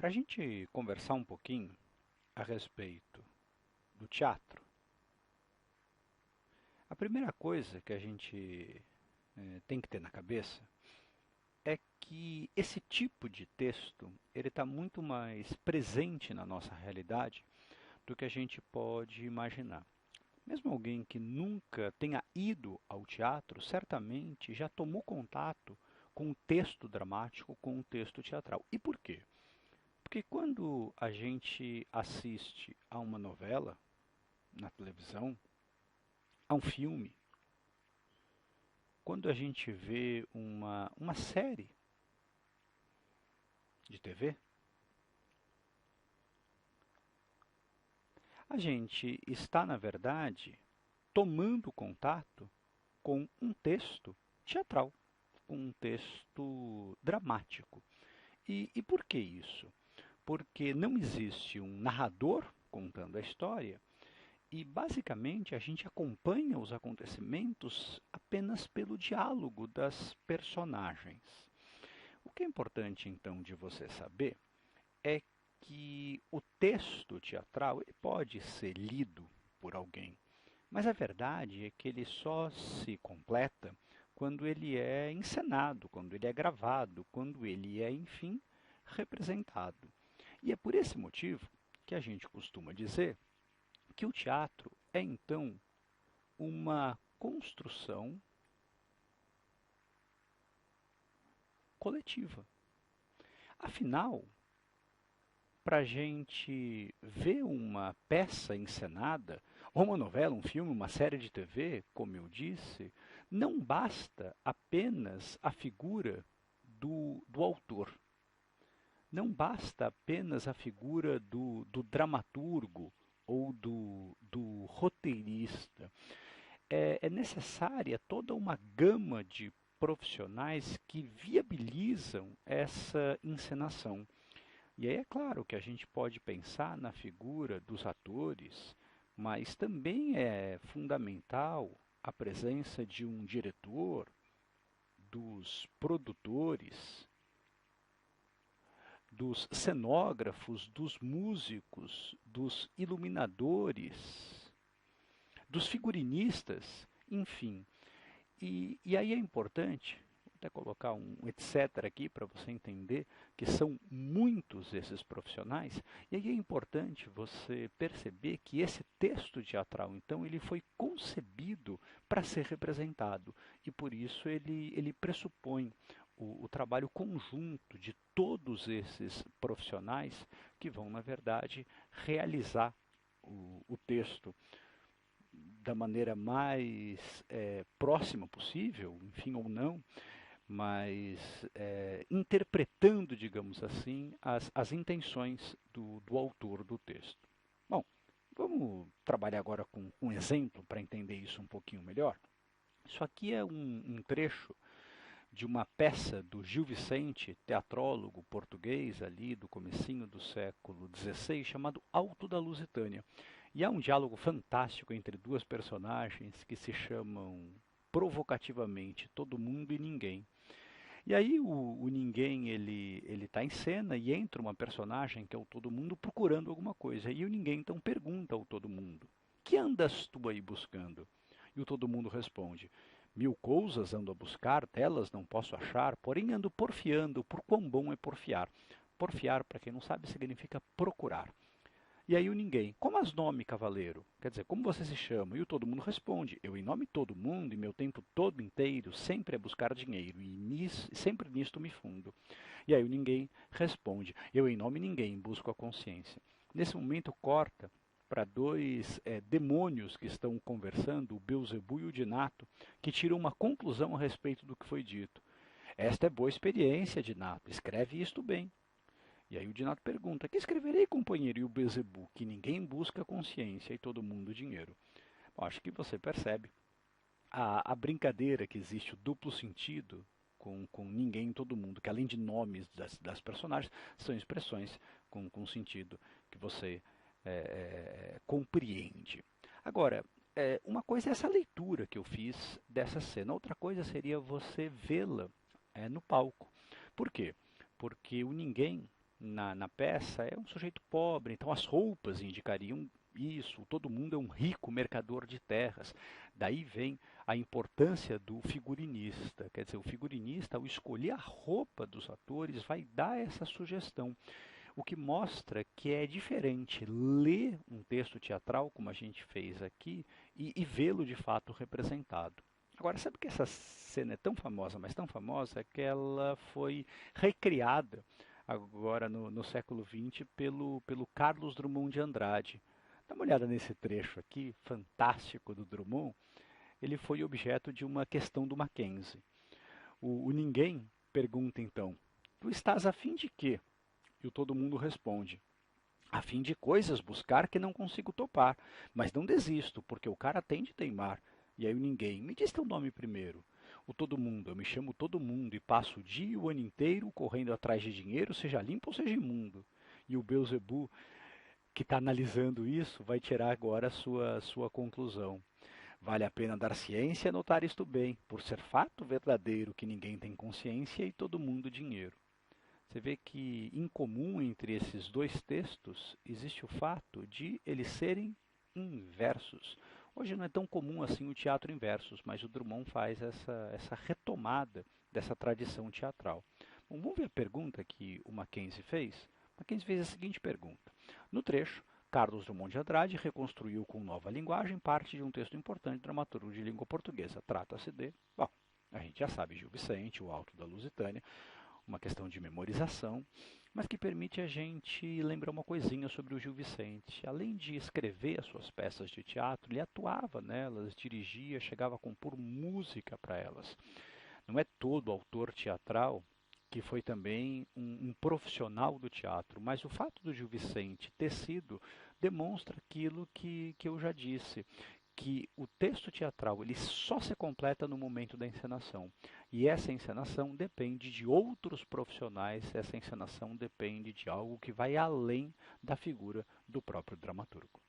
Para a gente conversar um pouquinho a respeito do teatro, a primeira coisa que a gente tem que ter na cabeça é que esse tipo de texto ele está muito mais presente na nossa realidade do que a gente pode imaginar. Mesmo alguém que nunca tenha ido ao teatro, certamente já tomou contato com o texto dramático, com o texto teatral. E por quê? Porque quando a gente assiste a uma novela na televisão, a um filme, quando a gente vê uma série de TV, a gente está, na verdade, tomando contato com um texto teatral, com um texto dramático. E por que isso? Porque não existe um narrador contando a história e, basicamente, a gente acompanha os acontecimentos apenas pelo diálogo das personagens. O que é importante, então, de você saber é que o texto teatral ele pode ser lido por alguém, mas a verdade é que ele só se completa quando ele é encenado, quando ele é gravado, quando ele é, enfim, representado. E é por esse motivo que a gente costuma dizer que o teatro é, então, uma construção coletiva. Afinal, para a gente ver uma peça encenada, ou uma novela, um filme, uma série de TV, como eu disse, não basta apenas a figura do autor. Não basta apenas a figura do dramaturgo ou do roteirista. É necessária toda uma gama de profissionais que viabilizam essa encenação. E aí é claro que a gente pode pensar na figura dos atores, mas também é fundamental a presença de um diretor, dos produtores, dos cenógrafos, dos músicos, dos iluminadores, dos figurinistas, enfim. E aí é importante, vou até colocar um etc. aqui para você entender que são muitos esses profissionais, e aí é importante você perceber que esse texto teatral, então, ele foi concebido para ser representado, e por isso ele pressupõe o trabalho conjunto de todos esses profissionais que vão, na verdade, realizar o texto da maneira mais próxima possível, enfim, ou não, mas interpretando, digamos assim, as intenções do autor do texto. Bom, vamos trabalhar agora com um exemplo para entender isso um pouquinho melhor. Isso aqui é um trecho de uma peça do Gil Vicente, teatrólogo português ali do comecinho do século XVI, chamado Alto da Lusitânia. E há um diálogo fantástico entre duas personagens que se chamam provocativamente Todo Mundo e Ninguém. E aí o Ninguém ele está em cena e entra uma personagem que é o Todo Mundo procurando alguma coisa. E o Ninguém então pergunta ao Todo Mundo: que andas tu aí buscando? E o Todo Mundo responde: mil coisas ando a buscar, delas não posso achar, porém ando porfiando, por quão bom é porfiar. Porfiar, para quem não sabe, significa procurar. E aí o ninguém, como as nome, cavaleiro? Quer dizer, como você se chama? E o todo mundo responde, eu em nome todo mundo, e meu tempo todo inteiro, sempre é buscar dinheiro, sempre nisto me fundo. E aí o ninguém responde, eu em nome ninguém busco a consciência. Nesse momento corta para dois demônios que estão conversando, o Beuzebu e o Dinato, que tiram uma conclusão a respeito do que foi dito. Esta é boa experiência, Dinato, escreve isto bem. E aí o Dinato pergunta, que escreverei, companheiro? E o Beelzebub, que ninguém busca consciência e todo mundo dinheiro. Bom, acho que você percebe a brincadeira que existe, o duplo sentido com ninguém e todo mundo, que além de nomes das personagens, são expressões com sentido que você compreende. Agora, uma coisa é essa leitura que eu fiz dessa cena, outra coisa seria você vê-la no palco. Por quê? Porque o ninguém na peça é um sujeito pobre, então as roupas indicariam isso, todo mundo é um rico mercador de terras. Daí vem a importância do figurinista. Quer dizer, o figurinista, ao escolher a roupa dos atores, vai dar essa sugestão. O que mostra que é diferente ler um texto teatral, como a gente fez aqui, e vê-lo de fato representado. Agora, sabe que essa cena é tão famosa, mas tão famosa, que ela foi recriada agora no século XX pelo Carlos Drummond de Andrade. Dá uma olhada nesse trecho aqui, fantástico do Drummond. Ele foi objeto de uma questão do Mackenzie. O ninguém pergunta então: tu estás a fim de quê? E o todo mundo responde: a fim de coisas buscar que não consigo topar, mas não desisto, porque o cara tem de teimar. E aí o ninguém: me diz teu nome primeiro. O todo mundo: eu me chamo todo mundo e passo o dia e o ano inteiro correndo atrás de dinheiro, seja limpo ou seja imundo. E o Beelzebub, que está analisando isso, vai tirar agora a sua conclusão. Vale a pena dar ciência e notar isto bem, por ser fato verdadeiro que ninguém tem consciência e todo mundo dinheiro. Você vê que em comum entre esses dois textos existe o fato de eles serem inversos. Hoje não é tão comum assim o teatro em versos, mas o Drummond faz essa retomada dessa tradição teatral. Bom, vamos ver a pergunta que o Mackenzie fez? Mackenzie fez a seguinte pergunta. No trecho, Carlos Drummond de Andrade reconstruiu com nova linguagem parte de um texto importante do dramaturgo de língua portuguesa. Trata-se de... Bom, a gente já sabe, Gil Vicente, o Alto da Lusitânia, uma questão de memorização, mas que permite a gente lembrar uma coisinha sobre o Gil Vicente. Além de escrever as suas peças de teatro, ele atuava nelas, dirigia, chegava a compor música para elas. Não é todo autor teatral que foi também um profissional do teatro, mas o fato do Gil Vicente ter sido demonstra aquilo que eu já disse, que o texto teatral ele só se completa no momento da encenação. E essa encenação depende de outros profissionais, essa encenação depende de algo que vai além da figura do próprio dramaturgo.